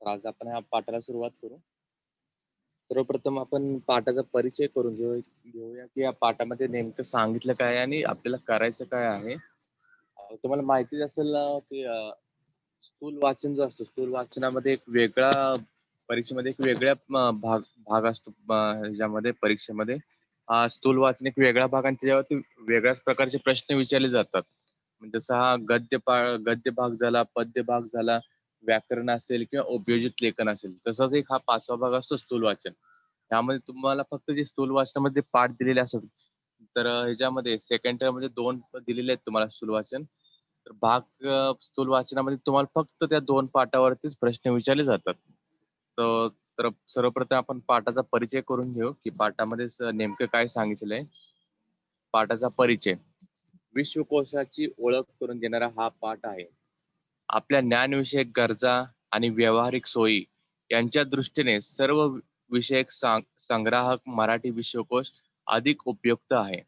तर आज आपण ह्या पाठाला सुरुवात करू. सर्वप्रथम आपण पाठाचा परिचय करून घेऊया की या पाठामध्ये नेमकं सांगितलं काय आहे आणि आपल्याला करायचं काय आहे. तुम्हाला माहितीच असेल की स्थूल वाचन जो असतो, स्थूल वाचनामध्ये एक वेगळा परीक्षेमध्ये एक वेगळ्या भाग भाग असतो ह्याच्यामध्ये परीक्षेमध्ये. स्थूल वाचन एक वेगळा भाग आणि त्याच्यावरती वेगळ्याच प्रकारचे प्रश्न विचारले जातात. म्हणजे जसा हा गद्य भाग झाला, पद्य भाग झाला, व्याकरण असेल किंवा उपयोजित लेखन असेल. तसाच एक हा 5वा भाग असतो स्थूल वाचन. त्यामध्ये तुम्हाला फक्त जे स्थूल वाचनामध्ये पाठ दिलेले असतात. तर ह्याच्यामध्ये सेकंड टर्ममध्ये 2 दिलेले आहेत तुम्हाला स्थूल वाचन. तर स्थूल वाचनामध्ये तुम्हाला फक्त त्या 2 पाठावरतीच प्रश्न विचारले जातात. तर सर्वप्रथम आपण पाठाचा परिचय करून घेऊ, की पाठामध्ये नेमकं काय सांगितलेलं आहे. पाठाचा परिचय. विश्वकोशाची ओळख करून देणारा हा पाठ आहे. आपल्या ज्ञानविषयक गरजा आणि व्यावहारिक सोयी यांच्या दृष्टीने सर्व विषयक संग्राहक मराठी विश्वकोश अधिक उपयुक्त आहे.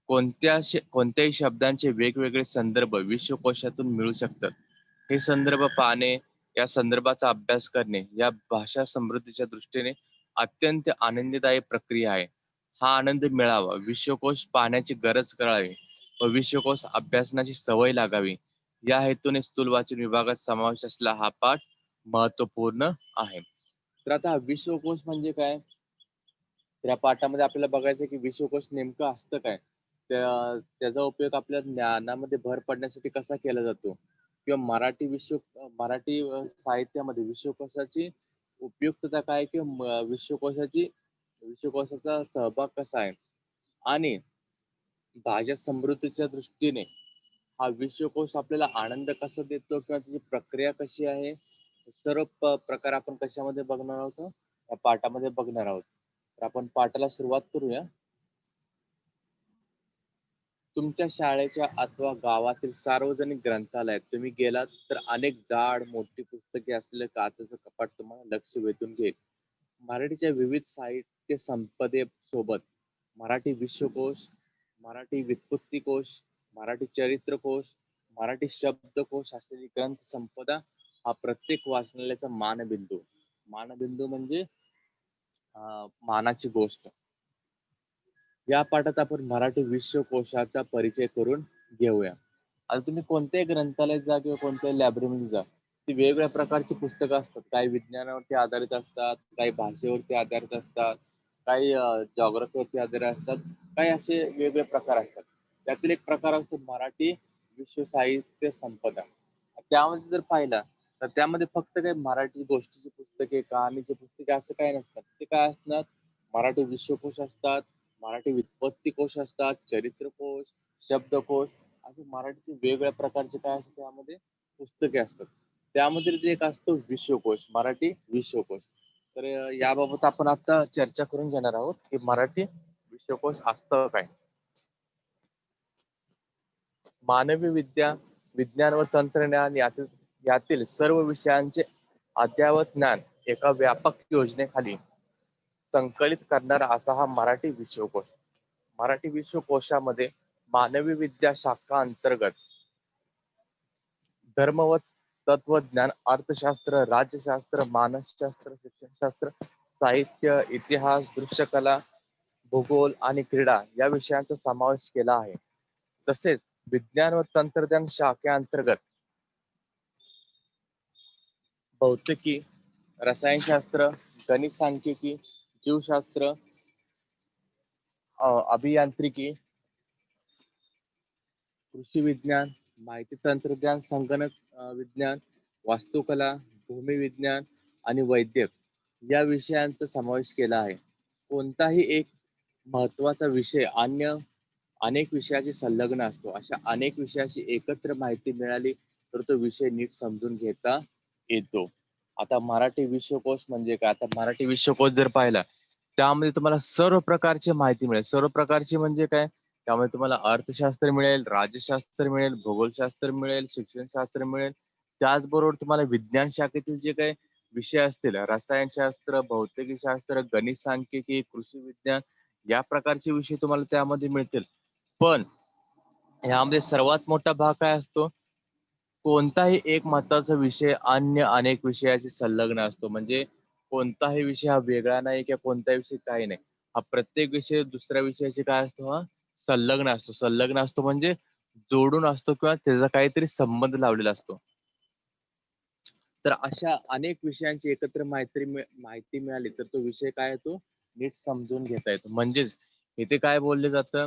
कोणत्याही शब्दांचे वेगवेगळे संदर्भ विश्वकोशातून मिळू शकतात. हे संदर्भ पाहणे, या संदर्भाचा अभ्यास करणे या भाषा समृद्धीच्या दृष्टीने अत्यंत आनंददायी प्रक्रिया आहे. हा आनंद मिळावा, विश्वकोश पाहण्याची गरज कळावी व विश्वकोश अभ्यासनाची सवय लागावी या हेतूने स्थूल वाचन विभागात समावेश असलेला हा पाठ महत्वपूर्ण आहे. तर आता विश्वकोश म्हणजे काय? तर या पाठामध्ये आपल्याला बघायचं की विश्वकोश नेमकं असतं काय? त्याचा उपयोग आपल्या ज्ञानामध्ये भर पडण्यासाठी कसा केला जातो? किंवा मराठी साहित्यामध्ये विश्वकोशाची उपयुक्तता काय? किंवा विश्वकोशाचा सहभाग कसा आहे? आणि भाषा समृद्धीच्या दृष्टीने हा विश्वकोश आपल्याला आनंद कसा देतो किंवा त्याची प्रक्रिया कशी आहे? सर्व प्रकार आपण कशामध्ये बघणार आहोत? या पाठामध्ये बघणार आहोत. तर आपण पाठाला सुरुवात करूया. तुमच्या शाळेच्या अथवा गावातील सार्वजनिक ग्रंथालयात तुम्ही गेलात तर अनेक जाड मोठी पुस्तके असलेले काचेचं कपाट तुम्हाला लक्ष वेधून घेईल. मराठीच्या विविध साहित्य संपदेसोबत मराठी विश्वकोश, मराठी व्युत्पत्तीकोश, मराठी चरित्रकोश, मराठी शब्दकोश असलेली ग्रंथ संपदा हा प्रत्येक वाचनालयाचा मानबिंदू. मानबिंदू म्हणजे मानाची गोष्ट. या पाठात आपण मराठी विश्वकोशाचा परिचय करून घेऊया. आता तुम्ही कोणत्याही ग्रंथालयात जा किंवा कोणत्याही लायब्ररीमध्ये जा, ती वेगवेगळ्या प्रकारची पुस्तकं असतात. काही विज्ञानावरती आधारित असतात, काही भाषेवरती आधारित असतात, काही जॉग्रफीवरती आधारित असतात, काही असे वेगवेगळे प्रकार असतात. त्यातील एक प्रकार असतो मराठी विश्व साहित्य संपदा. त्यामध्ये जर पाहिला तर त्यामध्ये फक्त काही मराठी गोष्टीची पुस्तके, कहाणीची पुस्तके असं काही नसतात. ते काय असणार? मराठी विश्वकोश असतात, मराठी व्युत्पत्तीकोश असतात, चरित्रकोश, शब्दकोश असे मराठीचे वेगवेगळ्या प्रकारचे काय असतात त्यामध्ये पुस्तके असतात. त्यामध्ये एक असतो विश्वकोश, मराठी विश्वकोश. तर याबाबत आपण आता चर्चा करून घेणार आहोत की मराठी विश्वकोश असतं काय. मानवी विद्या, विज्ञान व तंत्रज्ञान यातील सर्व विषयांचे अद्ययावत ज्ञान एका व्यापक योजनेखाली संकलित करणारा असा हा मराठी विश्वकोश. मराठी विश्वकोशामध्ये मानवी विद्या शाखा अंतर्गत धर्म व तत्वज्ञान, अर्थशास्त्र, राज्यशास्त्र, मानसशास्त्र, शिक्षणशास्त्र, साहित्य, इतिहास, दृश्यकला, भूगोल आणि क्रीडा या विषयांचा समावेश केला आहे. तसेच विज्ञान व तंत्रज्ञान शाखेअंतर्गत भौतिकी, रसायनशास्त्र, गणित सांख्यिकी, जीवशास्त्र, अभियांत्रिकी, कृषी विज्ञान, माहिती तंत्रज्ञान, संगणक विज्ञान, वास्तुकला, भूमी विज्ञान आणि वैद्यक या विषयांचा समावेश केला आहे. कोणताही एक महत्वाचा विषय अनेक विषयाशी संलग्न असतो. अशा अनेक विषयाची एकत्र माहिती मिळाली तर तो विषय नीट समजून घेता येतो. आता मराठी विश्वकोश म्हणजे काय? आता मराठी विश्वकोश जर पाहिला त्यामध्ये तुम्हाला सर्व प्रकारची माहिती मिळेल. सर्व प्रकारची म्हणजे काय? त्यामुळे तुम्हाला अर्थशास्त्र मिळेल, राज्यशास्त्र मिळेल, भूगोलशास्त्र मिळेल, शिक्षणशास्त्र मिळेल. त्याचबरोबर तुम्हाला विज्ञान शाखेतील जे काही विषय असतील, रसायनशास्त्र, भौतिकशास्त्र, गणित सांख्यिकी, कृषी विज्ञान या प्रकारचे विषय तुम्हाला त्यामध्ये मिळतील. पण ह्यामध्ये सर्वात मोठा भाग काय असतो? कोणताही एक महत्त्वाचा विषय अन्य अनेक विषयाशी संलग्न असतो. म्हणजे कोणताही विषय हा वेगळा नाही किंवा कोणताही विषय काही नाही. हा प्रत्येक विषय दुसऱ्या विषयाशी काय असतो हा संलग्न असतो. संलग्न असतो म्हणजे जोडून असतो किंवा त्याचा काहीतरी संबंध लावलेला असतो. तर अशा अनेक विषयांची एकत्र माहिती मिळाली तर तो विषय काय येतो नीट समजून घेता येतो. म्हणजेच इथे काय बोलले जातं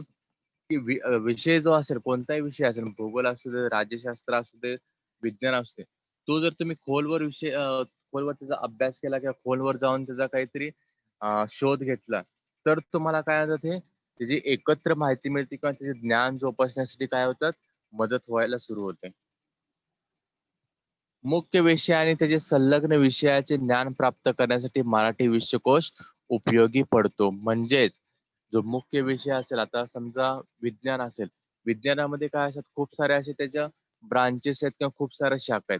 की विषय जो असेल कोणताही विषय असेल भूगोल असू दे, राज्यशास्त्र असू दे, विज्ञान असू दे. तो जर तुम्ही खोलवर त्याचा अभ्यास केला किंवा खोलवर जाऊन त्याचा काहीतरी शोध घेतला, तर तुम्हाला काय होतं ते त्याची एकत्र माहिती मिळते किंवा त्याचे ज्ञान जोपासण्यासाठी काय होतात मदत व्हायला सुरू होते. मुख्य विषय आणि त्याचे संलग्न विषयाचे ज्ञान प्राप्त करण्यासाठी मराठी विश्वकोश उपयोगी पडतो. म्हणजेच जो मुख्य विषय असेल, आता समजा विज्ञान असेल, विज्ञानामध्ये काय असतात खूप सारे असे त्याच्या ब्रांचेस आहेत किंवा खूप साऱ्या शाखा आहेत.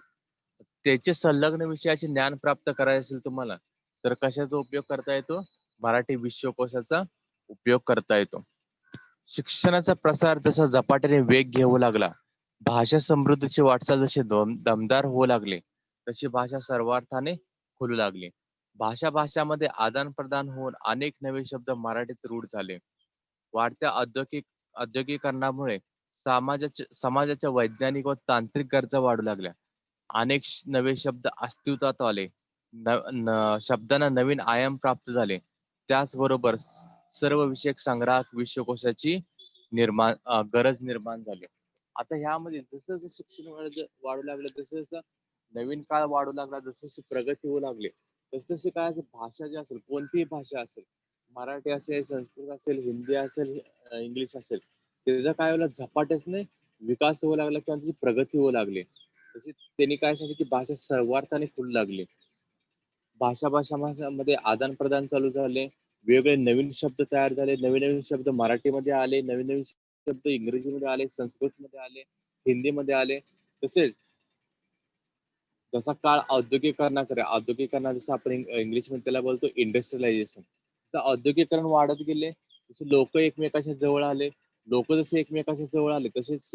त्याचे संलग्न विषयाचे ज्ञान प्राप्त करायचे असेल तुम्हाला, तर कशाचा उपयोग करता येतो? मराठी विश्वकोशाचा उपयोग करता येतो. शिक्षणाचा प्रसार जसा झपाट्याने वेग घेऊ लागला, भाषा समृद्धीची वाटचाल जशी दमदार होऊ लागली, तशी भाषा सर्वार्थाने खुलू लागली. भाषाभाषामध्ये आदान-प्रदान होऊन अनेक नवे शब्द मराठीत रूढ झाले. वाढत्या औद्योगिकरणामुळे समाजाच्या वैज्ञानिक व तांत्रिक गरजा वाढू लागल्या. अनेक नवे शब्द अस्तित्वात आले. शब्दांना नवीन आयाम प्राप्त झाले. त्याचबरोबर सर्व विषयक संग्रहात विश्वकोशाची गरज निर्माण झाली. आता ह्यामध्ये जसं जसं शिक्षण वाढू लागलं तसं तसं नवीन काळ वाढू लागला, जशी जशी प्रगती होऊ लागली तस तशी काय असेल भाषा जी असेल कोणतीही भाषा असेल मराठी असेल, संस्कृत असेल, हिंदी असेल, इंग्लिश असेल, त्याचा काय होला झपाट्याने विकास होऊ लागला किंवा त्याची प्रगती होऊ लागली. तशी त्यांनी काय सांगितलं की भाषा सर्वार्थाने खुलू लागली. भाषामध्ये आदान प्रदान चालू झाले. वेगवेगळे नवीन शब्द तयार झाले. नवीन नवीन शब्द मराठीमध्ये आले. नवीन नवीन शब्द इंग्रजीमध्ये आले, संस्कृतमध्ये आले, हिंदीमध्ये आले. तसेच जसा काळ औद्योगिकरणा जसं आपण इंग्लिशमध्ये त्याला बोलतो इंडस्ट्रियलायझेशन. जसं औद्योगिकरण वाढत गेले तसे लोक एकमेकाच्या जवळ आले. लोक जसे एकमेकाच्या जवळ आले तसेच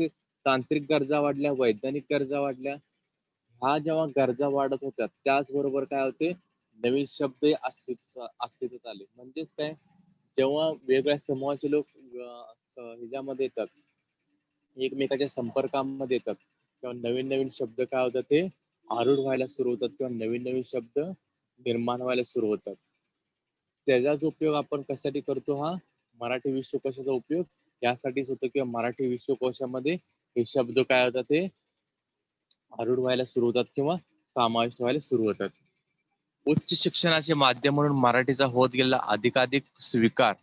तांत्रिक गरजा वाढल्या, वैज्ञानिक गरजा वाढल्या. ह्या जेव्हा गरजा वाढत होत्या त्याचबरोबर काय होते नवीन शब्द अस्तित्वात आले. म्हणजेच काय जेव्हा वेगळ्या समूहाचे लोक ह्याच्यामध्ये येतात एकमेकाच्या संपर्कामध्ये येतात तेव्हा नवीन नवीन शब्द काय होतात ते आरूढ व्हायला सुरू होतात किंवा नवीन नवीन शब्द निर्माण व्हायला सुरू होतात. त्याचाच उपयोग आपण कशासाठी करतो हा मराठी विश्वकोशाचा उपयोग यासाठीच होतो किंवा मराठी विश्वकोशामध्ये हे शब्द काय होतात ते आरूढ व्हायला सुरू होतात किंवा समाविष्ट व्हायला सुरू होतात. उच्च शिक्षणाचे माध्यम म्हणून मराठीचा होत गेलेला अधिकाधिक स्वीकार,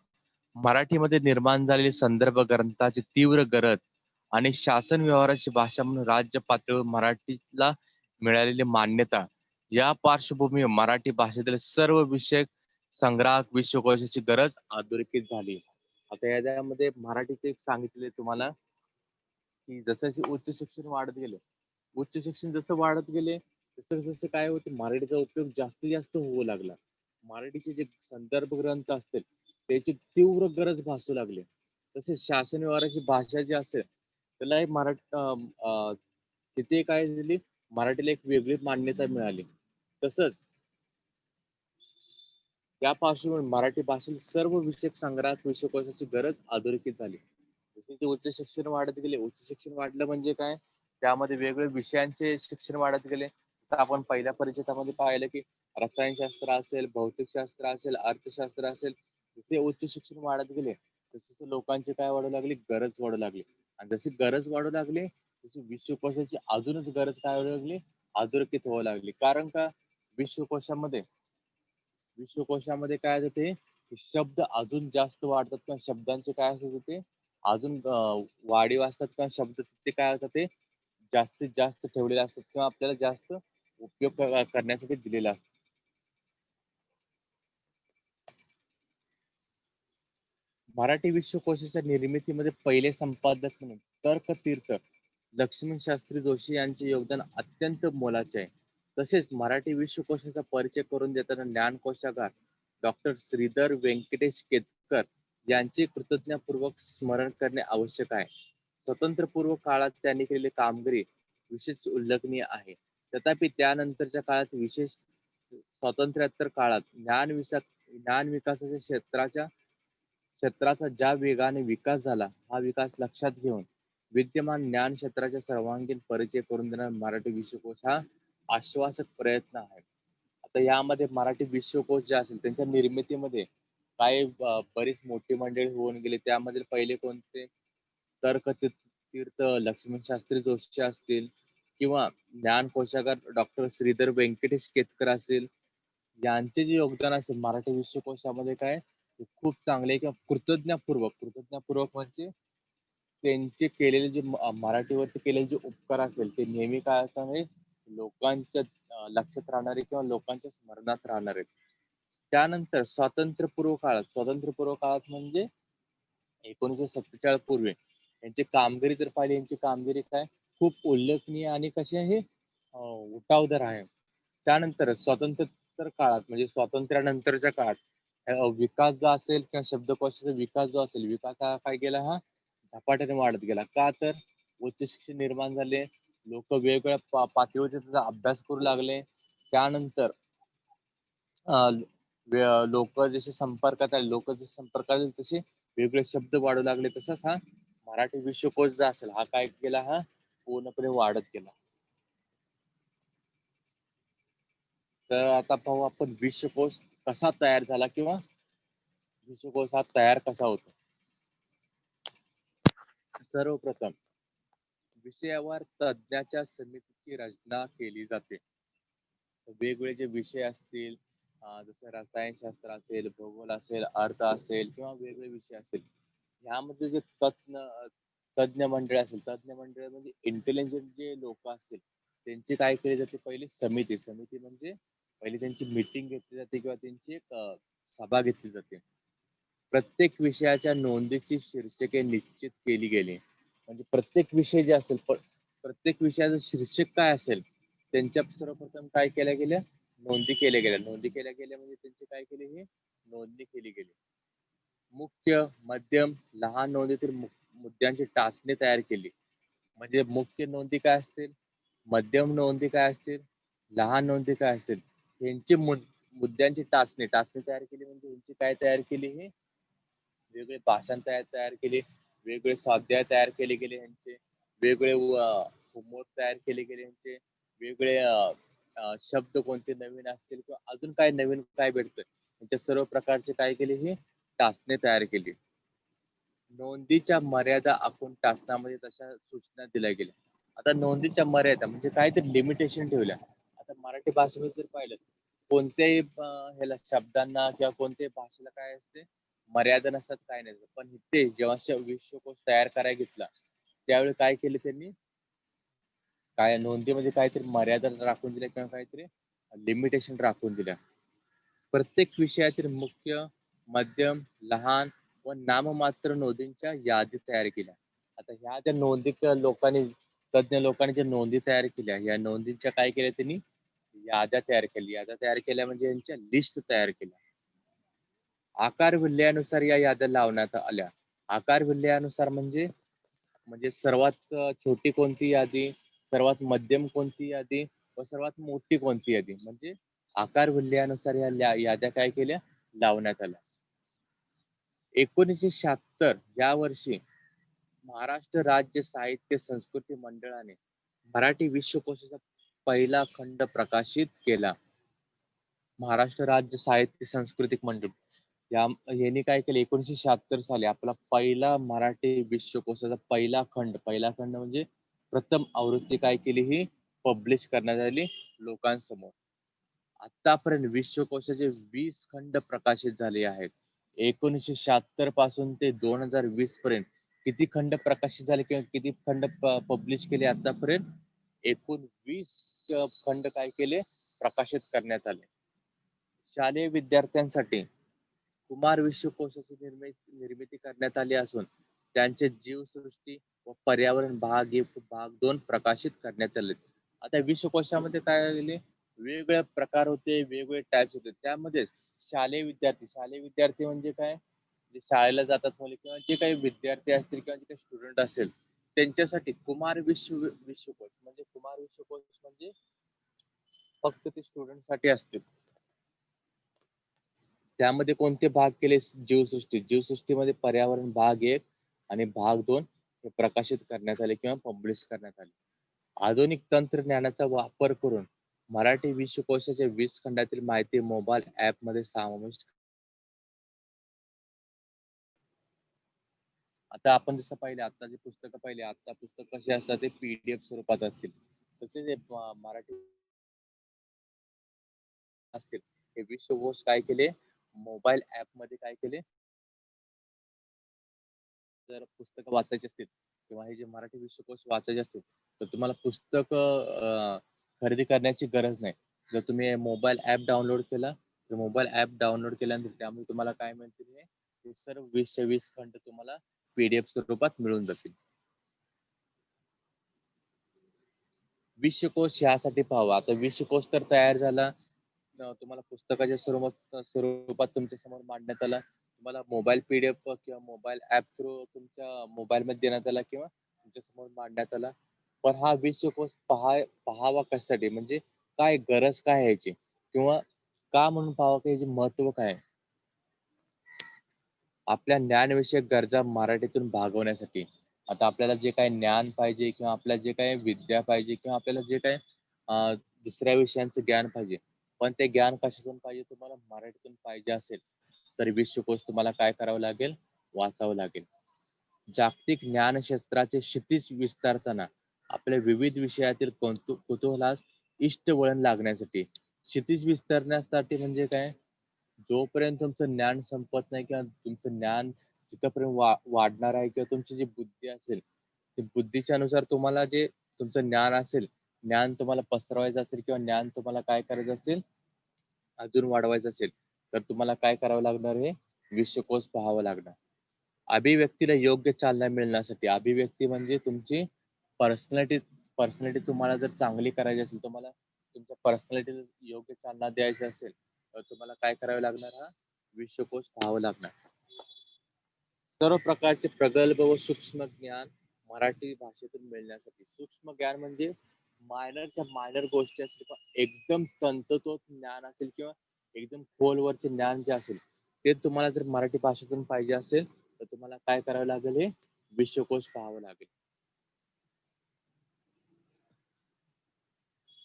मराठीमध्ये निर्माण झालेली संदर्भ ग्रंथाची तीव्र गरज आणि शासन व्यवहाराची भाषा म्हणून राज्य पातळीवर मराठीला मिळालेली मान्यता या पार्श्वभूमीवर मराठी भाषेतील सर्व विषय संग्राहक विश्वकोशाची गरज अधोरेखित झाली. आता यामध्ये मराठीचे एक सांगितले तुम्हाला की जसं उच्च शिक्षण वाढत गेले उच्च शिक्षण जसं वाढत गेले तसं जसं काय होते मराठीचा उपयोग जास्तीत जास्त होऊ लागला. मराठीचे जे संदर्भ ग्रंथ असतील त्याची तीव्र गरज भासू लागली. तसेच शासन व्यवहाराची भाषा जी असेल त्यालाही तिथे काय झाली मराठीला एक वेगळी मान्यता मिळाली. तसंच या पार्श्वभूमीवर मराठी भाषेतील सर्व विषयक संग्रहात विश्वकोशाची गरज अधोरेखित झाली. जसे की उच्च शिक्षण वाढत गेले उच्च शिक्षण वाढलं म्हणजे काय त्यामध्ये वेगवेगळ्या विषयांचे शिक्षण वाढत गेले. तर आपण पहिल्या परिचितामध्ये पाहिलं की रसायनशास्त्र असेल, भौतिकशास्त्र असेल, अर्थशास्त्र असेल, जसे उच्च शिक्षण वाढत गेले तसे लोकांची काय वाढू लागली गरज वाढू लागली. आणि जशी गरज वाढू लागली तशी विश्वकोशाची अजूनच गरज काय वाढू लागली अधोरेखित व्हावं लागली. कारण का विश्वकोशामध्ये काय होते शब्द अजून जास्त वाढतात किंवा शब्दांचे काय असत ते अजून वाढीव असतात किंवा शब्द ते काय होतात ते जास्तीत जास्त ठेवलेले असतात किंवा आपल्याला जास्त उपयोग करण्यासाठी दिलेला असतो. मराठी विश्वकोशाच्या निर्मितीमध्ये पहिले संपादक म्हणून तर्कतीर्थ लक्ष्मण शास्त्री जोशी यांचे योगदान अत्यंत मोलाचे आहे. तसेच मराठी विश्वकोशाचा परिचय करून देताना ज्ञानकोशागार डॉक्टर श्रीधर व्यंकटेश केतकर यांचे कृतज्ञपूर्वक स्मरण करणे आवश्यक आहे. स्वतंत्रपूर्व काळात त्यांनी केलेली कामगिरी विशेष उल्लेखनीय आहे. तथापि त्यानंतरच्या काळात विशेष स्वातंत्र्योत्तर काळात ज्ञान विकासाच्या क्षेत्राचा ज्या वेगाने विकास झाला, हा विकास लक्षात घेऊन विद्यमान ज्ञान क्षेत्राचा सर्वांगीण परिचय करून देणारा मराठी विश्वकोश हा आश्वासक प्रयत्न आहे. आता यामध्ये मराठी विश्वकोश जे असेल त्यांच्या निर्मितीमध्ये काही बरीच मोठी मंडळी होऊन गेली. त्यामध्ये पहिले कोणते तीर्थ लक्ष्मण शास्त्री जोशी असतील किंवा ज्ञानकोशागार डॉक्टर श्रीधर व्यंकटेश केतकर असतील, यांचे जे योगदान असेल मराठी विश्वकोशामध्ये काय ते खूप चांगले किंवा कृतज्ञपूर्वक म्हणजे त्यांचे केलेले जे मराठीवरती केलेले जे उपकार असेल ते नेहमी काय असणार लोकांच्या लक्षात राहणारे किंवा लोकांच्या स्मरणात राहणार आहेत. त्यानंतर स्वातंत्र्यपूर्व काळात म्हणजे 1947 पूर्वी यांची कामगिरी जर पाहिली, यांची कामगिरी काय खूप उल्लेखनीय आणि कशी आहे उठावदार आहे. त्यानंतर स्वातंत्र्योत्तर काळात म्हणजे स्वातंत्र्यानंतरच्या काळात विकास जो असेल किंवा शब्दकोशाचा विकास जो असेल, विकास हा काय गेला हा झपाट्याने वाढत गेला. का तर उच्च शिक्षण निर्माण झाले, लोक वेगवेगळ्या पातळीवरती त्याचा अभ्यास करू लागले. त्यानंतर लोक जसे संपर्कात आले तसे वेगवेगळे शब्द वाढू लागले. तसंच हा मराठी विश्वकोश जो असेल हा काय केला हा पूर्णपणे वाढत गेला. तर आता पाहू आपण विश्वकोश कसा तयार झाला किंवा विश्वकोश हा तयार कसा होतो. सर्वप्रथम विषयावर तज्ञाच्या समितीची रचना केली जाते. वेगवेगळे जे विषय असतील जसं रसायनशास्त्र असेल, भूगोल असेल, अर्थ असेल किंवा वेगवेगळे विषय असेल, यामध्ये जे तज्ञ मंडळी असेल, तज्ञ मंडळ म्हणजे इंटेलिजंट जे लोक असतील त्यांची काय केली जाते पहिली समिती म्हणजे पहिली त्यांची मीटिंग घेतली जाते किंवा त्यांची एक सभा घेतली जाते. प्रत्येक विषयाच्या नोंदीची शीर्षके निश्चित केली गेली. म्हणजे प्रत्येक विषय जे असेल प्रत्येक विषयाचं शीर्षक काय असेल त्यांच्या सर्वप्रथम काय केल्या गेल्या नोंदी केल्या गेल्या म्हणजे त्यांची काय केली ही नोंदणी केली गेली. मुख्य मध्यम लहान नोंदीतील मुद्द्यांची टाचणी तयार केली. म्हणजे मुख्य नोंदी काय असतील, मध्यम नोंदी काय असतील, लहान नोंदी काय असतील, यांची मुद्द्यांची टाचणी तयार केली. म्हणजे यांची काय तयार केली ही वेगळे भाषण तयार केले, वेगवेगळे स्वाध्याय तयार केले गेले यांचे, वेगवेगळे होमवर्क तयार केले गेले यांचे, वेगवेगळे शब्द कोणते नवीन असतील किंवा अजून काय नवीन काय भेटतं यांच्या सर्व प्रकारचे काय केले ही टाचणी तयार केली. नोंदीच्या मर्यादा आखून टाचण्यामध्ये तशा सूचना दिल्या गेल्या. आता नोंदीच्या मर्यादा म्हणजे काय तर लिमिटेशन ठेवल्या. आता मराठी भाषेमध्ये जर पाहिलं कोणत्याही ह्याला शब्दांना किंवा कोणत्याही भाषेला काय असते मर्यादा नसतात काय नाही. पण ते जेव्हा विश्वकोश तयार करायला घेतला त्यावेळी काय केले त्यांनी काय नोंदीमध्ये काहीतरी मर्यादा राखून दिल्या किंवा काहीतरी लिमिटेशन राखून दिल्या. प्रत्येक विषयातील मुख्य, मध्यम, लहान व नाममात्र नोंदींच्या यादी तयार केल्या. आता ह्या ज्या नोंदी तज्ञ लोकांनी ज्या नोंदी तयार केल्या, या नोंदींच्या काय केल्या त्यांनी याद्या तयार केल्या म्हणजे यांच्या लिस्ट तयार केल्या. आकार विल्ल्यानुसार या याद्या लावण्यात आल्या. आकार विल्ल्यानुसार म्हणजे सर्वात छोटी कोणती यादी, सर्वात मध्यम कोणती यादी व सर्वात मोठी कोणती यादी, म्हणजे आकार विल्ल्यानुसार या याद्या काय केल्या लावण्यात आल्या. 1976 या वर्षी महाराष्ट्र राज्य साहित्य संस्कृती मंडळाने मराठी विश्वकोशाचा पहिला खंड प्रकाशित केला. महाराष्ट्र राज्य साहित्य सांस्कृतिक मंडळ यांनी काय केलं 1976 साली आपला पहिला मराठी विश्वकोशाचा पहिला खंड म्हणजे प्रथम आवृत्ती काय केली ही पब्लिश करण्यात आली लोकांसमोर. आतापर्यंत विश्वकोशाचे 20 खंड प्रकाशित झाले आहेत. 1976 पासून ते 2020 पर्यंत किती खंड प्रकाशित झाले किंवा किती खंड पब्लिश केले आतापर्यंत एकूण 20 खंड काय केले प्रकाशित करण्यात आले. शालेय विद्यार्थ्यांसाठी कुमार विश्वकोशाची निर्मिती करण्यात आली असून त्यांचे जीवसृष्टी व पर्यावरण भाग 1 भाग 2 प्रकाशित करण्यात आले. आता विश्वकोशामध्ये काय आलेले वेगवेगळे प्रकार होते, वेगवेगळे टाइप्स होते. त्यामध्ये शालेय विद्यार्थी म्हणजे काय जे शाळेला जातात मुले किंवा जे काही विद्यार्थी असतील किंवा जे काही स्टुडंट असेल त्यांच्यासाठी विश्वकोश म्हणजे कुमार विश्वकोश म्हणजे फक्त ते स्टुडंटसाठी असते. त्यामध्ये कोणते भाग केले? जीवसृष्टी. जीवसृष्टीमध्ये पर्यावरण भाग 1 आणि भाग 2 हे प्रकाशित करण्यात आले किंवा पब्लिश करण्यात आले. आधुनिक तंत्रज्ञानाचा वापर करून मराठी विश्वकोशाच्या 20 खंडातील माहिती मोबाईल ॲपमध्ये समाविष्ट. आता आपण जसं पाहिले, आत्ताची पुस्तकं पाहिली, आता पुस्तक कसे असतात ते PDF स्वरूपात असतील. तसेच हे मराठी असतील. हे विश्वकोश काय केले? मोबाईल ॲपमध्ये काय केले? जर पुस्तकं वाचायची असतील किंवा हे जे मराठी विश्वकोश वाचायचे असतील, तर तुम्हाला पुस्तक खरेदी करण्याची गरज नाही. जर तुम्ही मोबाईल ॲप डाउनलोड केला, तर मोबाईल ॲप डाउनलोड केल्यानंतर त्यामुळे तुम्हाला काय मिळतील? हे सर्व 20च्या 20 खंड तुम्हाला PDF स्वरूपात मिळून जातील. विश्वकोश यासाठी पाहावा. आता विश्वकोश तर तयार झाला, तुम्हाला पुस्तकाच्या स्वरूपात तुमच्या समोर मांडण्यात आला. तुम्हाला मोबाईल PDF किंवा मोबाईल ॲप थ्रू तुमच्या मोबाईलमध्ये देण्यात आला किंवा तुमच्या समोर मांडण्यात आला. पण हा विश्वकोश पाहावा कशासाठी? म्हणजे काय गरज काय आहे याची? किंवा का म्हणून पाहावा, की याचे महत्त्व काय आहे? आपल्या ज्ञानविषयक गरजा मराठीतून भागवण्यासाठी. आता आपल्याला जे काही ज्ञान पाहिजे किंवा आपल्याला जे काही विद्या पाहिजे किंवा आपल्याला जे काही दुसऱ्या विषयांचं ज्ञान पाहिजे, पण ते ज्ञान कशातून पाहिजे? तुम्हाला मराठीतून पाहिजे असेल, तर विश्वकोश तुम्हाला काय करावं लागेल? वाचावं लागेल. जागतिक ज्ञानशास्त्राचे क्षितिज विस्तारताना आपल्या विविध विषयातील कुतूहलास इष्ट वळण लागण्यासाठी. क्षितिज विस्तारण्यासाठी म्हणजे काय? जोपर्यंत तुमचं ज्ञान संपत नाही किंवा तुमचं ज्ञान जिथपर्यंत वाढणार आहे किंवा तुमची जी बुद्धी असेल, ते बुद्धीच्या नुसार तुम्हाला जे तुमचं ज्ञान असेल, ज्ञान तुम्हाला पसरवायचं असेल किंवा ज्ञान तुम्हाला काय करायचं असेल, अजून वाढवायचं असेल, तर तुम्हाला काय करावं लागणार? हे विश्वकोश पाहावं लागणार. अभिव्यक्तीला योग्य चालना मिळण्यासाठी. अभिव्यक्ती म्हणजे तुमची पर्सनॅलिटी. पर्सनॅलिटी तुम्हाला जर चांगली करायची असेल, तुम्हाला तुमच्या पर्सनॅलिटीला योग्य चालना द्यायची असेल, तर तुम्हाला काय करावं लागणार? हा विश्वकोश पाहावं लागणार. सर्व प्रकारचे प्रगल्भ व सूक्ष्म ज्ञान मराठी भाषेतून मिळण्यासाठी. सूक्ष्म ज्ञान म्हणजे मायनरच्या मायनर गोष्टी असतील, पण एकदम तंतोतंत ज्ञान असेल किंवा एकदम खोलवरचे ज्ञान जे असेल, ते तुम्हाला जर मराठी भाषेतून पाहिजे असेल, तर तुम्हाला काय करावं लागेल? हे विश्वकोश पाहावं लागेल.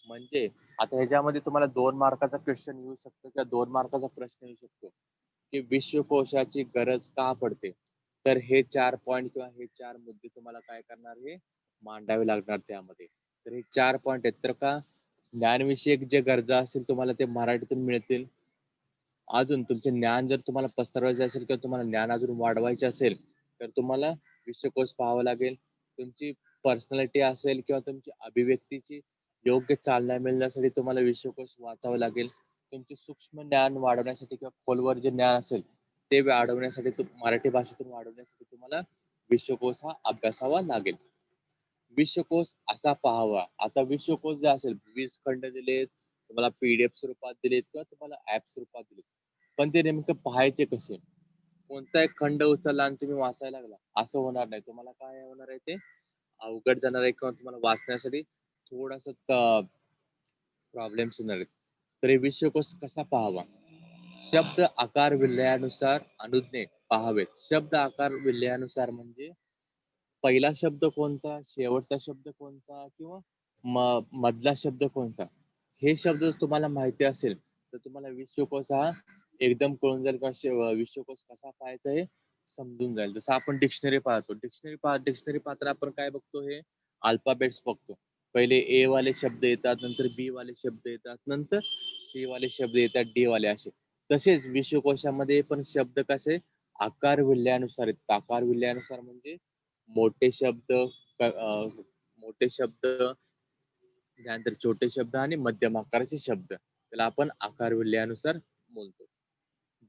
म्हणजे आता ह्याच्यामध्ये तुम्हाला 2 मार्काचा क्वेश्चन येऊ शकतो किंवा 2 मार्काचा प्रश्न येऊ शकतो, की विश्वकोशाची गरज का पडते? तर हे 4 पॉइंट किंवा हे 4 मुद्दे तुम्हाला काय करणार? हे मांडावे लागणार त्यामध्ये. तर हे 4 पॉइंट आहेत. तर का ज्ञानविषयक जे गरजा असतील तुम्हाला ते मराठीतून मिळतील. अजून तुमचे ज्ञान जर तुम्हाला पसरवायचे असेल किंवा तुम्हाला ज्ञान अजून वाढवायचे असेल, तर तुम्हाला विश्वकोश पाहावा लागेल. तुमची पर्सनॅलिटी असेल किंवा तुमची अभिव्यक्तीची योग्य चालना मिळण्यासाठी तुम्हाला विश्वकोश वाचावं लागेल. तुमचे सूक्ष्म ज्ञान वाढवण्यासाठी किंवा खोलवर जे ज्ञान असेल ते वाढवण्यासाठी, मराठी भाषेतून वाढवण्यासाठी तुम्हाला विश्वकोश हा अभ्यासावा लागेल. विश्वकोश असा पाहावा. आता विश्वकोश जे असेल 20 खंड दिलेत, तुम्हाला PDF स्वरूपात दिलेत किंवा तुम्हाला ॲप स्वरूपात दिलेत. पण ते नेमकं पाहायचे कसे? कोणता एक खंड उचलला आणि तुम्ही वाचायला लागला, असं होणार नाही. तुम्हाला काय होणार आहे? ते अवघड जाणार आहे किंवा तुम्हाला वाचण्यासाठी थोडासा प्रॉब्लेम्स येणार आहेत. तर हे विश्वकोश कसा पाहावा? शब्द आकार विल्हेयानुसार अनुज्ञे पाहावेत. शब्द आकार विल्हेयानुसार म्हणजे पहिला शब्द कोणता, शेवटचा शब्द कोणता किंवा मधला शब्द कोणता, हे शब्द तुम्हाला माहिती असेल, तर तुम्हाला विश्वकोश हा एकदम कळून जाईल का विश्वकोश कसा पाहायचा हे समजून जाईल. जसं आपण डिक्शनरी पाहतो, डिक्शनरी पाहताना आपण काय बघतो? हे अल्फाबेट्स बघतो. पहिले ए वाले शब्द येतात, नंतर बी वाले शब्द येतात, नंतर सी वाले शब्द येतात, डी वाले असे. तसेच विश्वकोशामध्ये पण शब्द कसे आकार विल्हेयानुसार येतात. आकार विल्हेयानुसार म्हणजे मोठे शब्द, मोठे शब्द, त्यानंतर छोटे शब्द आणि मध्यम आकाराचे शब्द, त्याला आपण आकार विल्हेयानुसार बोलतो.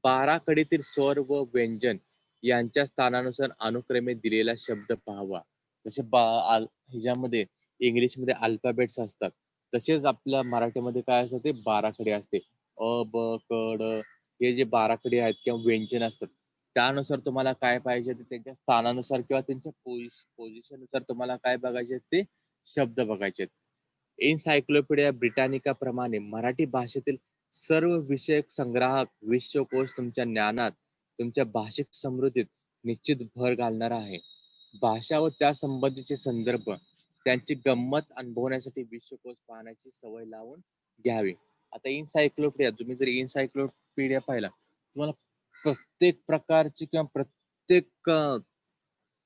12 कडीतील स्वर व व्यंजन यांच्या स्थानानुसार अनुक्रमे दिलेला शब्द पाहावा. जसे ह्याच्यामध्ये इंग्लिशमध्ये अल्फाबेट्स असतात, तसेच आपल्या मराठीमध्ये काय असतं? ते 12 कडे असते. अ, ब, क, ड, हे जे 12 कडे आहेत किंवा व्यंजन असतात, त्यानुसार तुम्हाला काय पाहिजे ते त्यांच्या स्थानानुसार किंवा त्यांच्या पोझिशननुसार तुम्हाला काय बघायचे ते शब्द बघायचे. एन्सायक्लोपीडिया ब्रिटानिका प्रमाणे मराठी भाषेतील सर्व विषयक संग्राहक विश्वकोश तुमच्या ज्ञानात, तुमच्या भाषिक समृद्धीत निश्चित भर घालणार आहे. भाषा व त्या संबंधीचे संदर्भ त्यांची गंमत अनुभवण्यासाठी विश्वकोश पाहण्याची सवय लावून घ्यावी. आता इन्सायक्लोपीडिया तुम्ही जर इन्सायक्लोपीडिया पाहिला तुम्हाला प्रत्येक प्रकारची किंवा प्रत्येक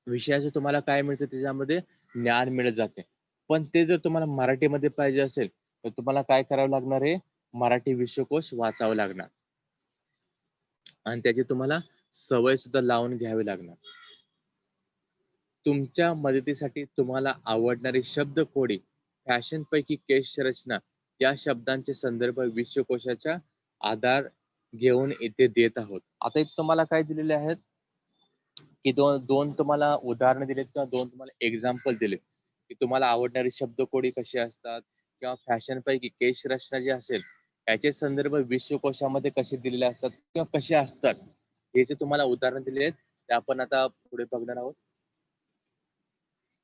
विषयाचे तुम्हाला काय मिळतं त्याच्यामध्ये ज्ञान मिळत जाते. पण ते जर तुम्हाला मराठीमध्ये पाहिजे असेल तर तुम्हाला काय करावं लागणार आहे, मराठी विश्वकोश वाचावं लागणार आणि त्याची तुम्हाला सवय सुद्धा लावून घ्यावी लागणार. तुमच्या मदतीसाठी तुम्हाला आवडणारी शब्दकोडी, फॅशन पैकी केश रचना या शब्दांचे संदर्भ विश्वकोशाचा आधार घेऊन इथे देत आहोत. आता इथे तुम्हाला काय दिलेले आहेत की दोन तुम्हाला उदाहरणं दिलेत किंवा दोन तुम्हाला एक्झाम्पल दिले की तुम्हाला आवडणारी शब्दकोडी कशी असतात किंवा फॅशन पैकी केश रचना जी असेल याचे संदर्भ विश्वकोशामध्ये कसे दिलेले असतात किंवा कसे असतात हे जे तुम्हाला उदाहरण दिले आहेत ते आपण आता पुढे बघणार आहोत.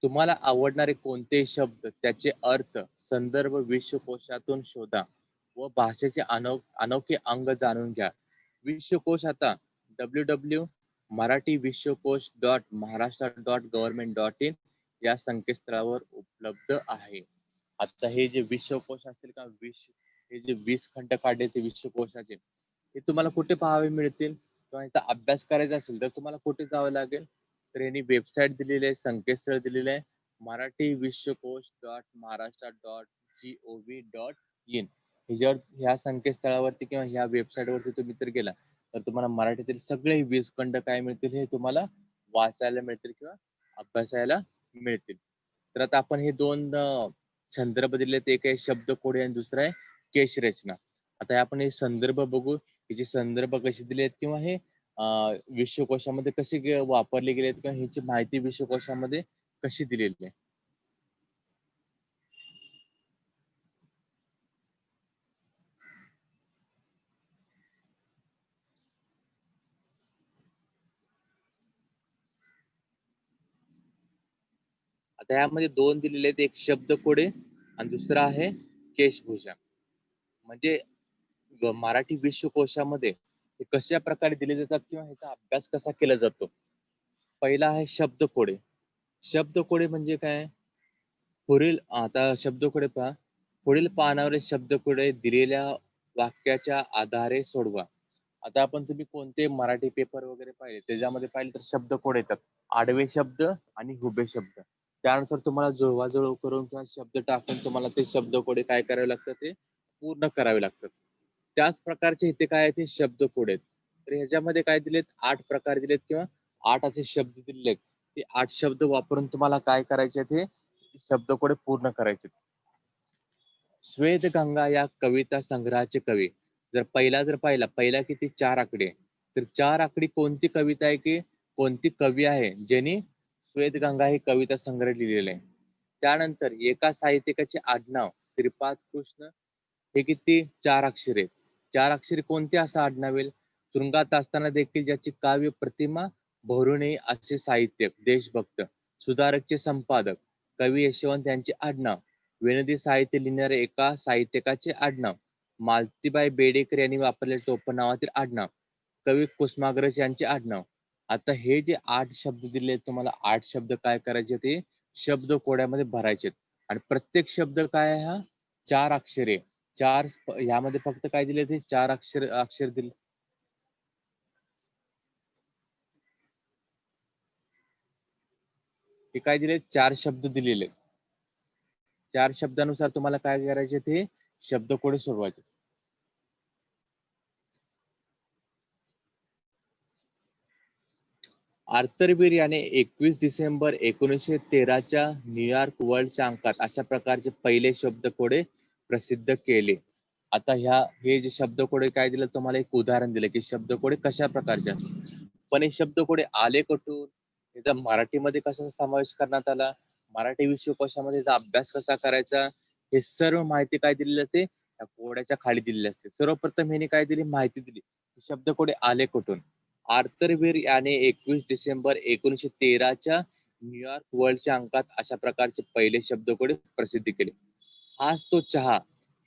तुम्हाला आवडणारे कोणतेही शब्द त्याचे अर्थ संदर्भ विश्वकोशातून शोधा व भाषेचे अनोखे अंग जाणून घ्या. विश्वकोश आता www मराठी विश्वकोश .महाराष्ट्र.gov.in या संकेतस्थळावर उपलब्ध आहे. आता हे जे विश्वकोश असतील का हे जे 20 खंड काढले ते विश्वकोशाचे हे तुम्हाला कुठे पाहावे मिळतील किंवा याचा अभ्यास करायचा असेल तर तुम्हाला कुठे जावं लागेल तर यांनी वेबसाईट दिलेली आहे, संकेतस्थळ दिलेलं आहे मराठी विश्वकोश .महाराष्ट्र.gov.in ह्याच्यावर ह्या संकेतस्थळावरती किंवा ह्या वेबसाईटवरती तुम्ही तर गेला तर तुम्हाला मराठीतील सगळे 20 खंड काय मिळतील हे तुम्हाला वाचायला मिळतील किंवा अभ्यासायला मिळतील. तर आता आपण हे दोन संदर्भ दिलेत, एक आहे शब्दकोडी आणि दुसरा आहे केश रचना. आता आपण हे संदर्भ बघू, याचे संदर्भ कसे दिलेत किंवा हे विश्वकोशामध्ये कसे वापरले गेलेत किंवा ह्याची माहिती विश्वकोशामध्ये कशी दिलेली आहे. आता यामध्ये दोन दिलेले आहेत, एक शब्दकोडे आणि दुसरा आहे केशभूषा. म्हणजे मराठी विश्वकोशामध्ये हे कशा प्रकारे दिले जातात किंवा ह्याचा अभ्यास कसा केला जातो. पहिला आहे शब्दकोडे. शब्दकोडे म्हणजे काय, पुढील आता शब्दकोडे पहा, पुढील पानावरील शब्दकोडे दिलेल्या वाक्याच्या आधारे सोडवा. आता आपण तुम्ही कोणते मराठी पेपर वगैरे पाहिले त्याच्यामध्ये पाहिले तर शब्दकोड येतात, आडवे शब्द आणि उभे शब्द. त्यानुसार तुम्हाला जुळवाजुळव करून किंवा शब्द टाकून तुम्हाला ते शब्दकोडे काय करावे लागतात ते पूर्ण करावे लागतात. त्याच प्रकारचे इथे काय आहे ते शब्दकोड आहेत. तर ह्याच्यामध्ये काय दिलेत 8 प्रकार दिलेत किंवा 8 असे शब्द दिलेत. ते 8 शब्द वापरून तुम्हाला काय करायचे ते शब्दकोडे पूर्ण करायचे. श्वेतगंगा या कविता संग्रहाचे कवी जर पाहिला पहिला किती 4 आकडे, तर 4 आकडी कोणती कविता आहे की कोणती कवी आहे ज्यांनी श्वेतगंगा ही कविता संग्रह लिहिलेला आहे. त्यानंतर एका साहित्यिकाचे आडनाव श्रीपाद कृष्ण हे किती 4 अक्षरे. 4 अक्षरे कोणते असं आडनाव येईल, तुरुंगात असताना देखील ज्याची काव्य प्रतिमा भरू नये असे साहित्यक देशभक्त सुधारकचे संपादक कवी यशवंत यांचे आडनाव, विनोदी साहित्य लिहिणारे एका साहित्यकाचे आडनाव, मालतीबाई बेडेकर यांनी वापरलेले टोपण नावातील आडनाव, कवी कुसुमाग्रज यांचे आडनाव. आता हे जे 8 शब्द दिले तुम्हाला 8 शब्द काय करायचे ते शब्द कोड्यामध्ये भरायचे आणि प्रत्येक शब्द काय आहे हा 4 अक्षरे. 4 यामध्ये फक्त काय दिले ते 4 अक्षर दिले. हे काय दिले 4 शब्द दिलेले. 4 शब्दानुसार तुम्हाला काय करायचे ते शब्दकोडे सोडवायचे. आर्थर बीर याने 21 डिसेंबर 1913च्या न्यूयॉर्क वर्ल्डच्या अंकात अशा प्रकारचे पहिले शब्दकोडे प्रसिद्ध केले. आता हे जे शब्दकोडे काय दिलं तुम्हाला एक उदाहरण दिलं की शब्दकोडे कशा प्रकारचे असतात. पण हे शब्दकोडे आले कुठून, याचा मराठीमध्ये कसा समावेश करण्यात आला, मराठी विश्वकोशामध्ये याचा अभ्यास कसा करायचा, हे सर्व माहिती काय दिलेली असते त्या कोड्याच्या खाली दिलेली असते. सर्वप्रथम ह्याने काय दिली माहिती दिली शब्दकोडे आले कुठून. आर्थर वीर याने 21 डिसेंबर 1913च्या न्यूयॉर्क वर्ल्डच्या अंकात अशा प्रकारचे पहिले शब्दकोडे प्रसिद्ध केले. हाच तो चहा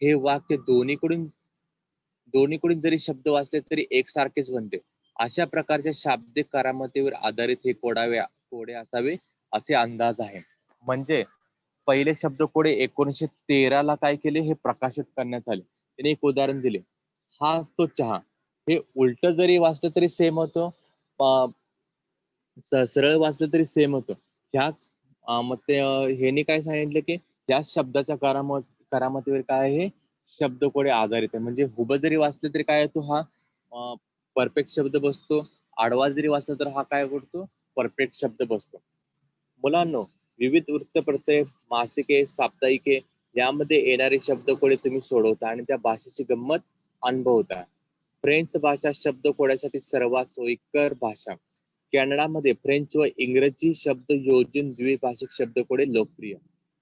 हे वाक्य दोन्हीकडून जरी शब्द वाचले तरी एकसारखेच बनते. अशा प्रकारच्या शाब्दिक करामतीवर आधारित हे कोडे असावे असे अंदाज आहे. म्हणजे पहिले शब्दकोडे 1913 ला काय केले हे प्रकाशित करण्यात आले. त्याने एक उदाहरण दिले. हाच तो चहा हे उलट जरी वाचलं तरी सेम होतं. सरळ वाचलं तरी सेम होतं. ह्याच मग ते ह्यानी काय सांगितलं की त्याच शब्दाच्या करामतीवर काय हे शब्दकोडे आधारित आहे. म्हणजे उभं जरी वाचलं तरी काय येतो हा परफेक्ट शब्द बसतो. आडवा जरी वाचला तर हा काय करतो परफेक्ट शब्द बसतो. मुलांनो, विविध वृत्तपत्रे, मासिके, साप्ताहिके यामध्ये येणारे शब्दकोडे तुम्ही सोडवता आणि त्या भाषेची गंमत अनुभवता. फ्रेंच भाषा शब्दकोड्यासाठी सर्वात सोयीस्कर भाषा. कॅनडामध्ये फ्रेंच व इंग्रजी शब्द योजून द्विभाषिक शब्दकोडे लोकप्रिय.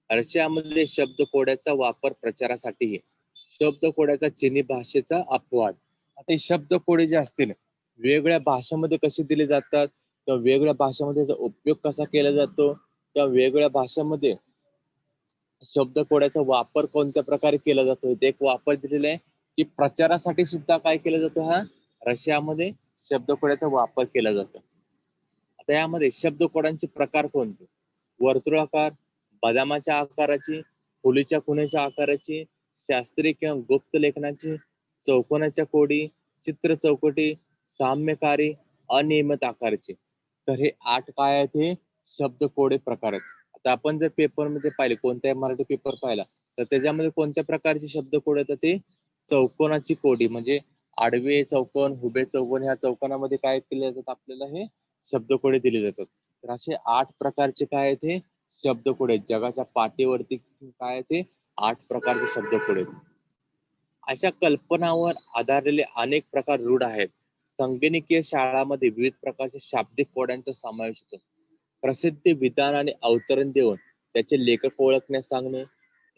रशियामध्ये शब्दकोड्याचा वापर प्रचारासाठीही. शब्दकोड्याचा चिनी भाषेचा अपवाद. आता हे शब्दकोडे जे असतील वेगवेगळ्या भाषांमध्ये कसे दिले जातात किंवा वेगवेगळ्या भाषांमध्ये त्याचा उपयोग कसा केला जातो किंवा वेगवेगळ्या भाषांमध्ये शब्दकोड्याचा वापर कोणत्या प्रकारे केला जातो इथे एक वापर दिलेला आहे की प्रचारासाठी सुद्धा काय केला जातो हा रशियामध्ये शब्दकोड्याचा वापर केला जातो. आता यामध्ये शब्दकोडांचे प्रकार कोणते? वर्तुळाकार, बदामाच्या आकाराची, फुलीच्या खुणेच्या आकाराची, शास्त्रीय किंवा गुप्त लेखनाची, चौकोनाच्या कोडी, चित्र चौकटी, साम्यकारी, अनियमित आकाराची. तर हे 8 काय आहेत हे शब्दकोडे प्रकार आहेत. आता आपण जर पेपरमध्ये पाहिले कोणत्याही मराठी पेपर पाहिला तर त्याच्यामध्ये कोणत्या प्रकारचे शब्दकोड येतात ते चौकोनाची कोडी म्हणजे आडवे चौकोन, उभे चौकोन ह्या चौकोनामध्ये काय केले जातात आपल्याला हे शब्दकोडे दिले जातात. तर असे 8 प्रकारचे काय आहेत हे शब्दकोडे आहेत. जगाच्या पाठीवरती काय आहेत हे 8 प्रकारचे शब्दकोडे आहेत. अशा कल्पनावर आधारलेले अनेक प्रकार रूढ आहेत. संगणकीय शाळांमध्ये विविध प्रकारच्या शाब्दिक कोड्यांचा समावेश होतो. प्रसिद्ध विधान आणि अवतरण देऊन त्याचे लेखक ओळखण्यास सांगणे,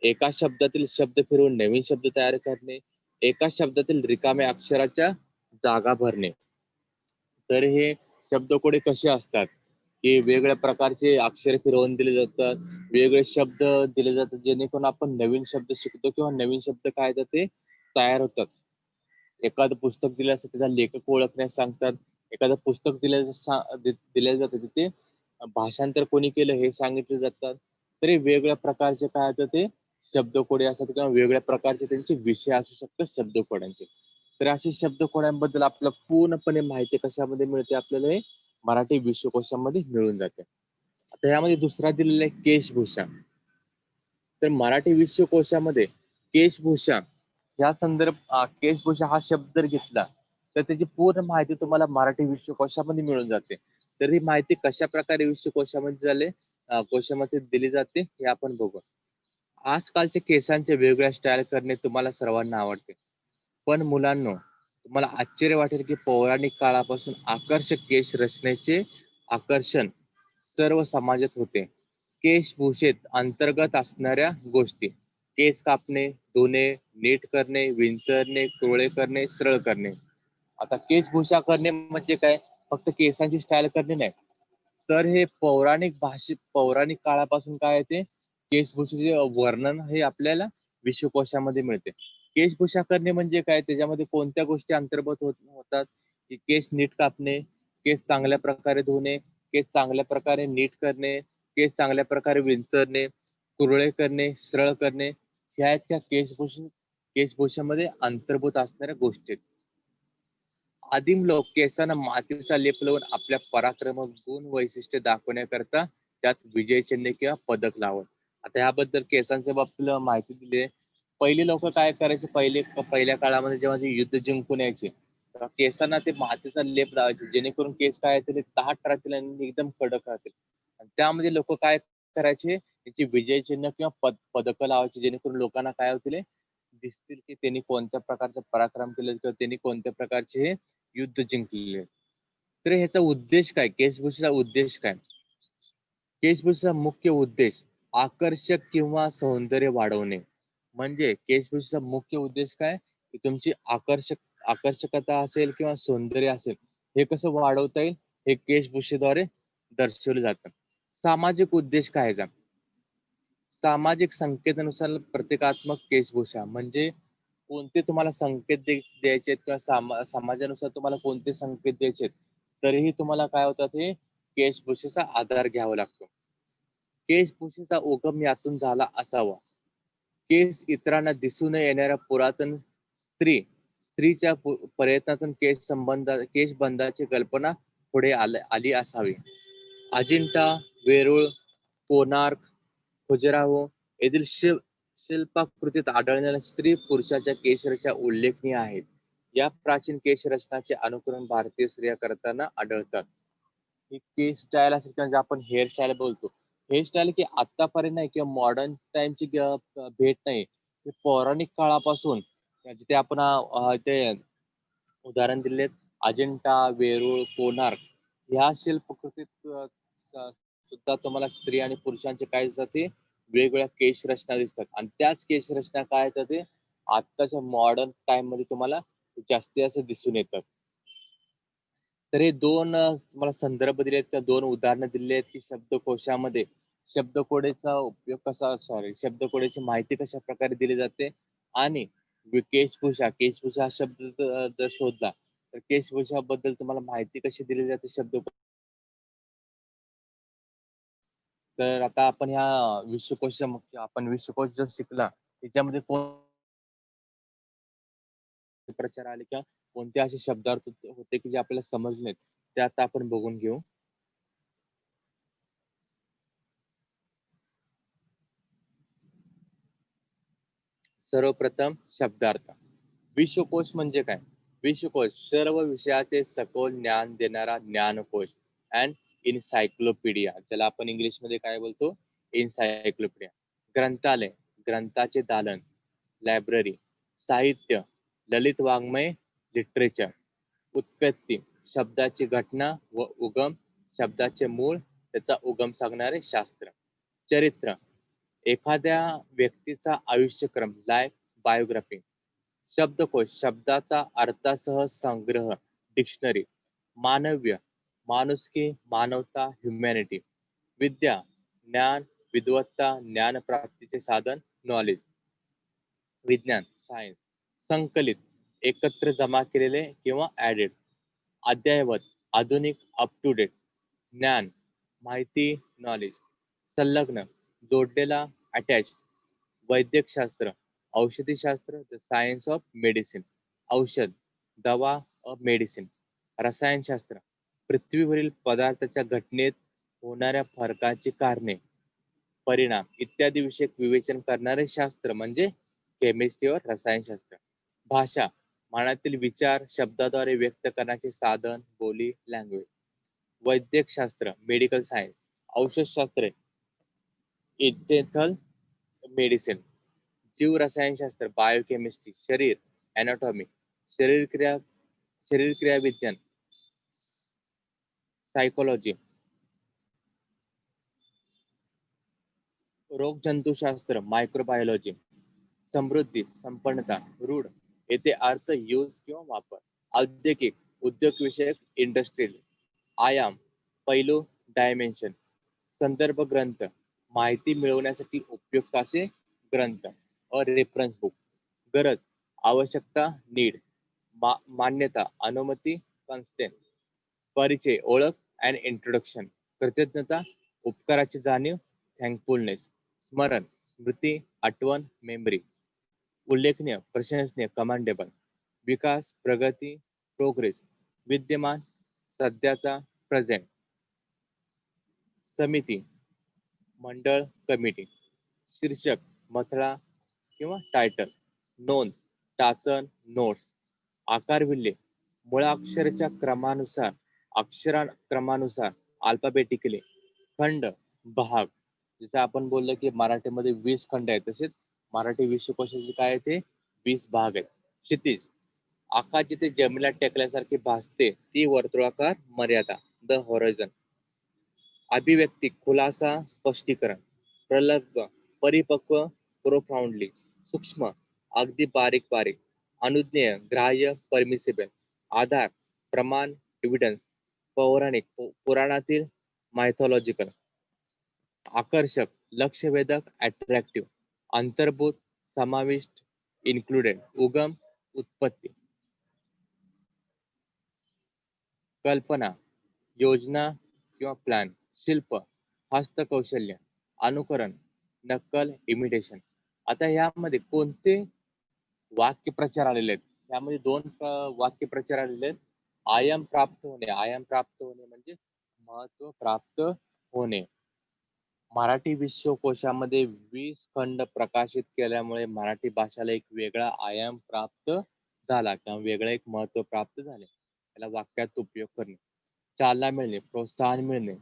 एका शब्दातील शब्द फिरवून नवीन शब्द तयार करणे, एका शब्दातील रिकाम्या अक्षराच्या जागा भरणे. तर हे शब्दकोडे कसे असतात की वेगवेगळ्या प्रकारचे अक्षरे फिरवून दिले जातात, वेगवेगळे शब्द दिले जातात जेणेकरून आपण नवीन शब्द शिकतो किंवा नवीन शब्द काय येतात ते तयार होतात. एखादं पुस्तक दिलं असतं त्याचा लेखक ओळखण्यास सांगतात. एखादं पुस्तक दिलं जातं तिथे भाषांतर कोणी केलं हे सांगितले जातात. तरी वेगवेगळ्या प्रकारचे काय होतं ते शब्दकोडे असतात किंवा वेगवेगळ्या प्रकारचे त्यांचे विषय असू शकतात शब्दकोड्यांचे. तर अशी शब्दकोड्यांबद्दल आपल्याला पूर्णपणे माहिती कशामध्ये मिळते आपल्याला हे मराठी विश्वकोशामध्ये मिळून जाते. आता यामध्ये दुसरा दिलेला आहे केशभूषा. तर मराठी विश्वकोशामध्ये केशभूषा या केशभूषा हा शब्द जर घेतला तर त्याची पूर्ण माहिती तुम्हाला मराठी विश्वकोशामध्ये मिळून जाते. तर ही माहिती कशा प्रकारे कोशामध्ये दिली जाते हे आपण बघू. आजकालचे केसांचे वेगवेगळ्या स्टाईल करणे तुम्हाला सर्वांना आवडते. पण मुलांनो, तुम्हाला आश्चर्य वाटेल की पौराणिक काळापासून आकर्षक केश रचनेचे आकर्षण सर्व समाजात होते. केशभूषेत अंतर्गत असणाऱ्या गोष्टी केस कापणे, धुणे, नीट करणे, विंचरणे, कुरळे करणे, सरळ करणे. आता केशभूषा करणे म्हणजे काय? फक्त केसांची स्टाईल करणे नाही. तर हे पौराणिक काळापासून काय आहे ते केशभूषेचे वर्णन हे आपल्याला विश्वकोशामध्ये मिळते. केशभूषा करणे म्हणजे काय? त्याच्यामध्ये कोणत्या गोष्टी अंतर्भूत होतात की केस नीट कापणे, केस चांगल्या प्रकारे धुणे, केस चांगल्या प्रकारे नीट करणे, केस चांगल्या प्रकारे विंचरणे, कुरळे करणे, सरळ करणे ह्या आहेत त्या केशभूषेमध्ये अंतर्भूत असणाऱ्या गोष्टी आहेत. आदिम लोक केसांना मातीचा लेप लावून आपल्या पराक्रम गुण वैशिष्ट्य दाखवण्याकरता त्यात विजय चिन्ह किंवा पदक लावत. आता याबद्दल केसांच्या बाबतीत माहिती दिली आहे. पहिले लोक काय करायचे पहिल्या काळामध्ये जेव्हा ते युद्ध जिंकून यायचे तेव्हा केसांना ते मातीचा लेप लावायचे जेणेकरून केस काय ते दाट राहतील आणि एकदम कडक राहतील. आणि त्यामध्ये लोक काय करायचे त्याची विजय चिन्ह किंवा पदक लावायचे जेणेकरून लोकांना काय होतील दिसतील की त्यांनी कोणत्या प्रकारचा पराक्रम केले किंवा त्यांनी कोणत्या प्रकारचे हे युद्ध जिंकलेले. तर ह्याचा उद्देश काय? केशभूषेचा उद्देश काय? केशभूषेचा मुख्य उद्देश आकर्षक किंवा सौंदर्य वाढवणे. म्हणजे केशभूषेचा मुख्य उद्देश काय की तुमची आकर्षकता असेल किंवा सौंदर्य असेल हे कसं वाढवता येईल हे केशभूषेद्वारे दर्शवलं जातं. सामाजिक उद्देश काय याचा? सामाजिक संकेतानुसार प्रतिकात्मक वेशभूषा म्हणजे कोणते तुम्हाला संकेत द्यायचे आहेत किंवा समाजानुसार तुम्हाला कोणते संकेत द्यायचे आहेत, तरीही तुम्हाला काय होतात हे वेशभूषेचा आधार घ्यावा लागतो. वेशभूषेचा उगम यातून झाला असावा. केस इतरांना दिसू न येणाऱ्या पुरातन स्त्रीच्या प्रयत्नातून केशबंधाची कल्पना पुढे आली असावी. अजिंठा, वेरूळ, कोणार्क, खजुराहो येथील शिल्पाकृतीत आढळणाऱ्या स्त्री पुरुषाच्या केशरचना उल्लेखनीय आहेत. या प्राचीन केशरचनाचे अनुकरण भारतीय स्त्रिया करताना आढळतात. ही केस स्टाईल असेल किंवा जे आपण हेअर स्टाईल बोलतो, हेअरस्टाईल की आतापर्यंत नाही किंवा मॉडर्न टाइमची भेट नाही. हे पौराणिक काळापासून जिथे आपण ते उदाहरण दिलेत अजिंठा, वेरूळ, कोणार्क ह्या शिल्पकृतीत सुद्धा तुम्हाला स्त्री आणि पुरुषांचे काय दिसतात ते वेगवेगळ्या केशरचना दिसतात आणि त्याच केशरचना काय येतात ते आत्ताच्या मॉडर्न टाइम मध्ये तुम्हाला जास्ती असं दिसून येतात. तर हे दोन तुम्हाला संदर्भ दिले आहेत, दोन उदाहरणं दिली आहेत की शब्दकोशामध्ये शब्दकोडेचा उपयोग कसा शब्दकोडेची माहिती कशा प्रकारे दिली जाते आणि केशभूषा हा शब्द जर शोधला तर केशभूषाबद्दल तुम्हाला माहिती कशी दिली जाते शब्द. तर आता आपण ह्या विश्वकोशाचा मुख्य आपण विश्वकोश जर शिकला त्याच्यामध्ये प्रचार आले किंवा कोणते असे शब्दार्थ होते की जे आपल्याला समजले ते आता आपण बघून घेऊ. सर्वप्रथम शब्दार्थ. विश्वकोश म्हणजे काय? विश्वकोश सर्व विषयाचे सखोल ज्ञान देणारा ज्ञानकोश अँड इनसायक्लोपीडिया, ज्याला आपण इंग्लिश मध्ये काय बोलतो इनसायक्लोपीडिया. ग्रंथालय ग्रंथाचे दालन, लायब्ररी. साहित्य ललित वाङ्मय लिटरेचर. उत्पत्ती शब्दाची घटना व उगम, शब्दाचे मूळ, त्याचा उगम सांगणारे शास्त्र. चरित्र एखाद्या व्यक्तीचा आयुष्यक्रम लाईफ बायोग्राफी. शब्दकोश शब्दाचा अर्थासह संग्रह डिक्शनरी. मानव्य माणुसकी मानवता ह्युमॅनिटी. विद्या ज्ञान विद्वत्ता ज्ञानप्राप्तीचे साधन नॉलेज. विज्ञान सायन्स संकलित एकत्र जमा केलेले किंवा ऍडेड. अद्ययावत आधुनिक अप टू डेट. ज्ञान माहिती नॉलेज. संलग्न जोडलेला अटॅच. वैद्यकशास्त्र औषधीशास्त्र द सायन्स ऑफ मेडिसिन. औषध दवा ऑफ मेडिसिन. रसायनशास्त्र पृथ्वीवरील पदार्थाच्या घटनेत होणाऱ्या फरकाची कारणे परिणाम इत्यादी विषयक विवेचन करणारे शास्त्र म्हणजे केमिस्ट्री और रसायनशास्त्र. भाषा मनातील विचार शब्दाद्वारे व्यक्त करण्याचे साधन बोली लँग्वेज. वैद्यकशास्त्र मेडिकल सायन्स. औषधशास्त्र इंटेथल मेडिसिन. जीव रसायनशास्त्र बायोकेमिस्ट्री. शरीर एनाटॉमी. शरीरक्रिया विज्ञान सायकोलॉजी. रोगजंतुशास्त्र मायक्रोबायोलॉजी. समृद्धी संपन्नता रूढ येथे अर्थ यूज किंवा वापर. औद्योगिक उद्योग विषयक इंडस्ट्रियल. आयाम पैलू डायमेन्शन. संदर्भ ग्रंथ माहिती मिळवण्यासाठी उपयुक्त असे ग्रंथ. अ रेफरन्स बुक. गरज आवश्यकता नीड. मान्यता अनुमती कन्स्टेंट. परिचय ओळख अँड इंट्रोडक्शन. कृतज्ञता उपकाराची जाणीव थँकफुलनेस. स्मरण स्मृती आठवण मेमरी. उल्लेखनीय प्रशंसनीय कमांडेबल. विकास प्रगती प्रोग्रेस. विद्यमान सध्याचा प्रेझेंट. समिती मंडळ कमिटी. शीर्षक मथळा किंवा टायटल. नोंद टाचन नोट्स. आकारविल्ले मुळाक्षराच्या क्रमानुसार अक्षरक्रमानुसार अल्फाबेटिकली. खंड भाग जसं आपण बोललो की मराठीमध्ये 20 खंड आहेत तसेच मराठी विश्वकोशाचे काय आहे ते 20 भाग आहेत. क्षितिज आकाश जिथे जमिनीला टेकल्यासारखी भासते ती वर्तुळाकार मर्यादा द होरायझन. अभिव्यक्ती खुलासा स्पष्टीकरण. प्रलंब परिपक्व प्रोफाउंडली. सूक्ष्म अगदी बारीक बारीक. अनुज्ञेय ग्राह्य परमिसिबल. आधार प्रमाण एव्हिडन्स, पौराणिक पुराणातील मायथॉलॉजिकल, आकर्षक, लक्षवेधक, अट्रॅक्टिव्ह, अंतर्भूत, समाविष्ट, इन्क्लुडेड, उगम, उत्पत्ती, कल्पना, योजना किंवा प्लॅन, शिल्प, हस्तकौशल्य, अनुकरण, नक्कल, इमिटेशन. आता यामध्ये कोणते वाक्यप्रचार आलेले आहेत? यामध्ये दोन वाक्यप्रचार आलेले आहेत. आयाम प्राप्त होणे. आयाम प्राप्त होणे म्हणजे महत्व प्राप्त होणे. मराठी विश्वकोशामध्ये 20 खंड प्रकाशित केल्यामुळे मराठी भाषेला एक वेगळा आयाम प्राप्त झाला किंवा वेगळं एक महत्व प्राप्त झाले. त्याला वाक्यात उपयोग करणे, चालना मिळणे, प्रोत्साहन मिळणे.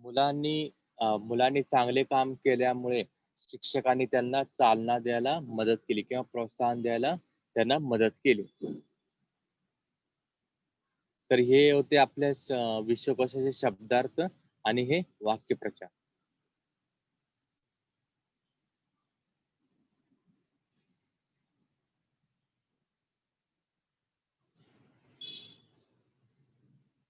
मुलांनी चांगले काम केल्यामुळे शिक्षकांनी त्यांना चालना द्यायला मदत केली किंवा प्रोत्साहन द्यायला त्यांना मदत केली. तर हे होते आपल्या विश्वकोशाचे शब्दार्थ आणि हे वाक्यप्रचार.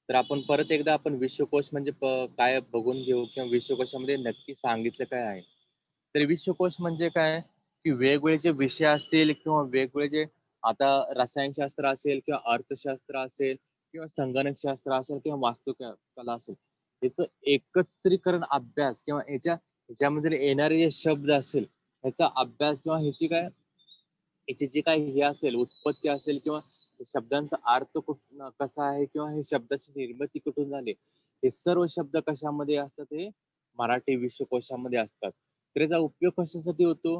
तर आपण परत एकदा आपण विश्वकोश म्हणजे काय बघून घेऊ किंवा विश्वकोशामध्ये नक्की सांगितलं काय आहे. तर विश्वकोश म्हणजे काय, की वेगवेगळे जे विषय असतील किंवा वेगवेगळे जे आता रसायनशास्त्र असेल किंवा अर्थशास्त्र असेल किंवा संगणकशास्त्र असेल किंवा वास्तुकला असेल, याचं एकत्रीकरण अभ्यास किंवा ह्याच्यामध्ये येणारे जे शब्द असेल ह्याचा अभ्यास किंवा ह्याची काय याची जी काही हे असेल उत्पत्ती असेल किंवा शब्दांचा अर्थ कसा आहे किंवा हे शब्दाची निर्मिती कुठून झाली, हे सर्व शब्द कशामध्ये असतात, हे मराठी विश्वकोशामध्ये असतात. तर याचा उपयोग कशासाठी होतो,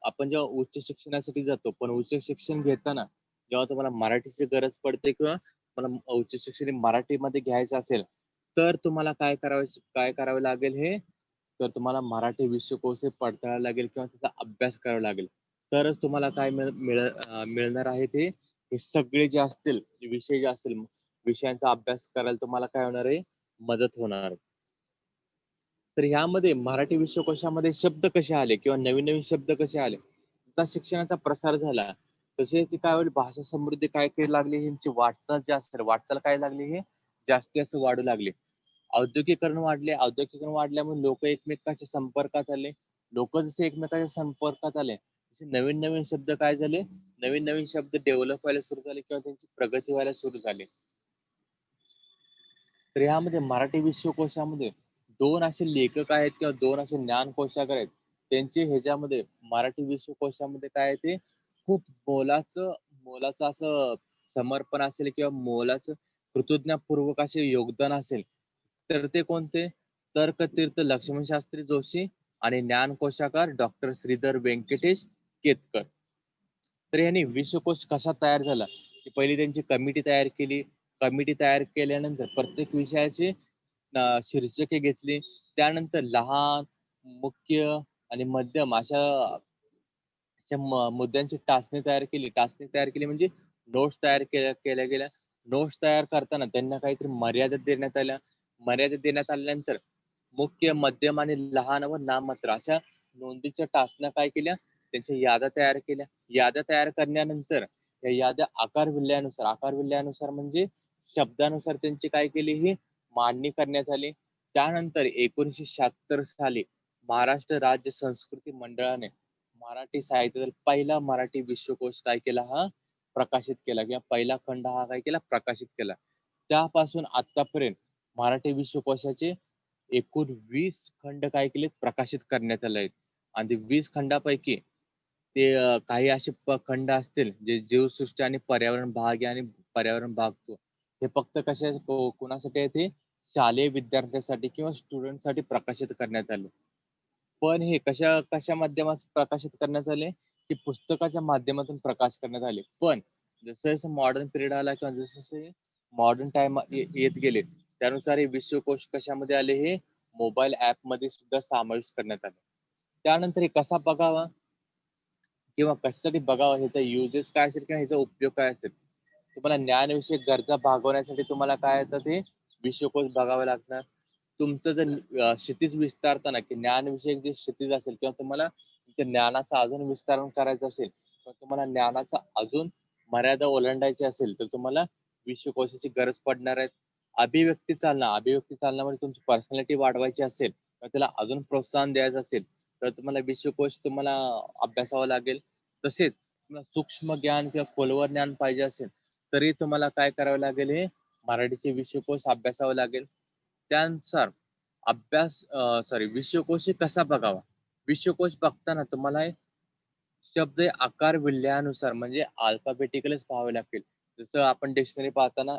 आपण जेव्हा उच्च शिक्षणासाठी जातो, पण उच्च शिक्षण घेताना जेव्हा तुम्हाला मराठीची गरज पडते किंवा मला उच्च शिक्षण मराठीमध्ये घ्यायचं असेल, तर तुम्हाला काय करावे लागेल, हे तर तुम्हाला मराठी विश्वकोश हे पडताळायला लागेल किंवा त्याचा अभ्यास करावा लागेल. तरच तुम्हाला काय मिळणार आहे, ते हे सगळे जे असतील विषय जे असतील विषयांचा अभ्यास करायला तुम्हाला काय होणार आहे, मदत होणार. तर ह्यामध्ये मराठी विश्वकोशामध्ये शब्द कसे आले किंवा नवीन नवीन शब्द कसे आले, जसा शिक्षणाचा प्रसार झाला तसे काय होईल, भाषा समृद्धी काय काय लागली, ह्यांची वाटचाल जी असते वाटचाल काय लागली, हे जास्ती असं वाढू लागले. औद्योगिकरण वाढल्यामुळे लोक एकमेकांच्या संपर्कात आले. लोक जसे एकमेकांच्या संपर्कात आले तसे नवीन नवीन शब्द काय झाले, नवीन नवीन शब्द डेव्हलप व्हायला सुरू झाले किंवा त्यांची प्रगती व्हायला सुरू झाली. तर यामध्ये मराठी विश्वकोशामध्ये दोन असे लेखक आहेत किंवा दोन असे ज्ञानकोशागार आहेत. त्यांचे ह्याच्यामध्ये मराठी विश्वकोशामध्ये काय आहे, ते खूप मोलाचं असं समर्पण असेल किंवा मोलाचं कृतज्ञतापूर्वक असे योगदान असेल, तर ते कोणते, तर्कतीर्थ लक्ष्मण शास्त्री जोशी आणि ज्ञानकोशाकार डॉक्टर श्रीधर व्यंकटेश केतकर. तर यांनी विश्वकोश कसा तयार झाला, की पहिली त्यांची कमिटी तयार केली. कमिटी तयार केल्यानंतर प्रत्येक विषयाचे शीर्षके घेतली. त्यानंतर लहान, मुख्य आणि मध्यम अशा मुद्द्यांची टाचणी तयार केली म्हणजे नोट्स तयार केल्या गेल्या. नोट्स तयार करताना त्यांना काहीतरी मर्यादा देण्यात आल्यानंतर मुख्य, मध्यम आणि लहान व नाममात्र अशा नोंदीच्या टाचण्या काय केल्या, त्यांच्या याद्या तयार केल्या. याद्या तयार करण्यानंतर या याद्या आकारविल्ल्यानुसार म्हणजे शब्दानुसार त्यांची काय केली, ही मांडणी करण्यात आली. त्यानंतर 1976 साली महाराष्ट्र राज्य संस्कृती मंडळाने मराठी साहित्यातील पहिला मराठी विश्वकोश काय केला, हा प्रकाशित केला किंवा पहिला खंड हा काय केला, प्रकाशित केला. त्यापासून आतापर्यंत मराठी विश्वकोशाचे एकूण 20 खंड काय केले, प्रकाशित करण्यात आले आहेत. आणि ते 20 खंडापैकी ते काही असे खंड असतील जे जीवसृष्टी आणि पर्यावरण भाग आहे आणि पर्यावरण भाग 2 हे फक्त कोणासाठी आहे, ते शालेय विद्यार्थ्यांसाठी किंवा स्टुडंटसाठी प्रकाशित करण्यात आले. पण हे कशा माध्यमात प्रकाशित करण्यात आले, की पुस्तकाच्या माध्यमातून प्रकाश करण्यात आले. पण जसं जसं मॉडर्न पिरियड आला किंवा जसे जसे मॉडर्न टाइम येत गेले, त्यानुसार हे विश्वकोश कशामध्ये आले, हे मोबाईल ऍप मध्ये सुद्धा समाविष्ट करण्यात आले. त्यानंतर हे कसा बघावा किंवा कशासाठी बघावं, ह्याचा युजेस काय असेल किंवा ह्याचा उपयोग काय असेल. तुम्हाला ज्ञानविषयक गरजा भागवण्यासाठी तुम्हाला काय येतं, ते विश्वकोश बघावे लागणार. तुमचं जर क्षितिज विस्तारताना की ज्ञानविषयक जे क्षितिज असेल किंवा तुम्हाला तुमच्या ज्ञानाचा अजून विस्तारण करायचं असेल किंवा तुम्हाला ज्ञानाचा अजून मर्यादा ओलांडायची असेल, तर तुम्हाला विश्वकोशाची गरज पडणार आहे. अभिव्यक्ती चालना म्हणजे तुमची पर्सनॅलिटी वाढवायची असेल तर त्याला अजून प्रोत्साहन द्यायचं असेल तर तुम्हाला विश्वकोश तुम्हाला अभ्यासावा लागेल. तसेच तुम्हाला सूक्ष्म ज्ञान किंवा खोलवर ज्ञान पाहिजे असेल तरी तुम्हाला काय करावं लागेल, हे मराठीचे विश्वकोश अभ्यासावं लागेल. त्यानुसार विश्वकोश कसा बघावा. विश्वकोश बघताना तुम्हाला शब्द हे आकार विल्ल्यानुसार म्हणजे अल्फाबेटिकलच पाहावे लागतील. जसं आपण डिक्शनरी पाहताना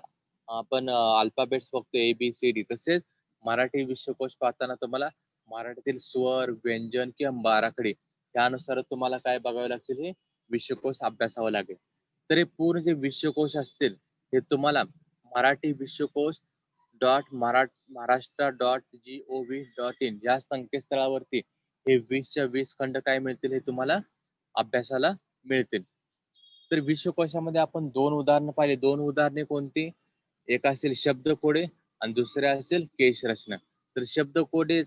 आपण अल्फाबेट्स बघतो ABCD, तसेच मराठी विश्वकोश पाहताना तुम्हाला मराठीतील स्वर, व्यंजन किंवा बाराखडी त्यानुसार तुम्हाला काय बघावे लागतील, हे विश्वकोश अभ्यासावं लागेल. तर हे पूर्ण जे विश्वकोश असतील हे तुम्हाला मराठी विश्वकोश .महाराष्ट्र.gov.in या संकेतस्थळावरती हे 20च्या 20 खंड काय मिळतील, हे तुम्हाला अभ्यासाला मिळतील. तर विश्वकोशामध्ये आपण 2 उदाहरणं पाहिले. 2 उदाहरणे कोणती? एक असेल शब्दकोडे आणि दुसरे असेल केश रचना. तर शब्दकोडे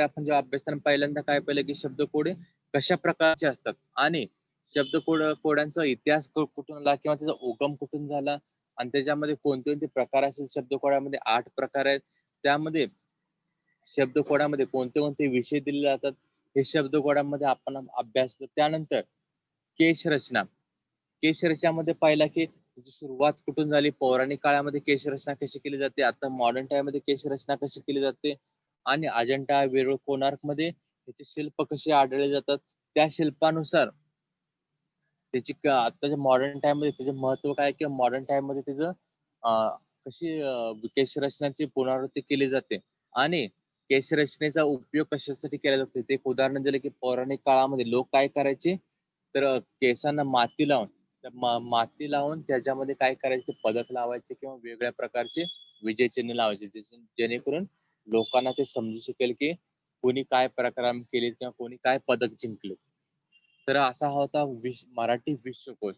आपण जेव्हा अभ्यासताना पहिल्यांदा काय पाहिलं की शब्दकोडे कशा प्रकारचे असतात आणि कोड्यांचा इतिहास कुठून आला किंवा त्याचा उगम कुठून झाला आणि त्याच्यामध्ये कोणते कोणते प्रकार असतील. शब्दकोडामध्ये 8 प्रकार आहेत. त्यामध्ये शब्दकोडामध्ये कोणते कोणते विषय दिले जातात हे शब्दकोडामध्ये आपण अभ्यासतो. त्यानंतर केशरचना. केशरचनामध्ये पाहिला की त्याची सुरुवात कुठून झाली, पौराणिक काळामध्ये केशरचना कशी केली जाते, आता मॉडर्न टाइम मध्ये केशरचना कशी केली जाते आणि अजंठा, वेरूळ, कोणार्क मध्ये त्याचे शिल्प कसे आढळले जातात, त्या शिल्पानुसार त्याची आताच्या मॉडर्न टाइम मध्ये त्याचे महत्व काय किंवा मॉडर्न टाइम मध्ये त्याचं कशी केशरचनाची पुनरावृत्ती केली जाते आणि केशरचनेचा उपयोग कशासाठी केला जातो. ते एक उदाहरण दिलं की पौराणिक काळामध्ये लोक काय करायचे, तर केसांना माती लावून त्याच्यामध्ये काय करायचे, पदक लावायचे किंवा वेगळ्या प्रकारचे विजय चिन्ह लावायचे, जेणेकरून लोकांना ते समजू शकेल की कोणी काय पराक्रम केले किंवा कोणी काय पदक जिंकले. तर असा होता मराठी विश्वकोश.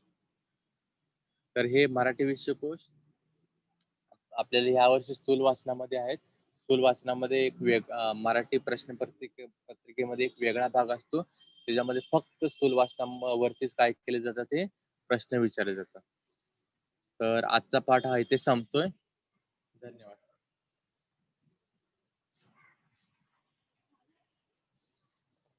तर हे मराठी विश्वकोश आपल्याला या वर्षी स्थूल वाचनामध्ये आहेत. स्थूल वाचनामध्ये मराठी पत्रिकेमध्ये एक वेगळा भाग असतो. त्याच्यामध्ये फक्त स्थूल वाचनावरतीच काय केले जातात, ते प्रश्न विचारले जातात. तर आजचा पाठ हा इथे संपतोय. धन्यवाद.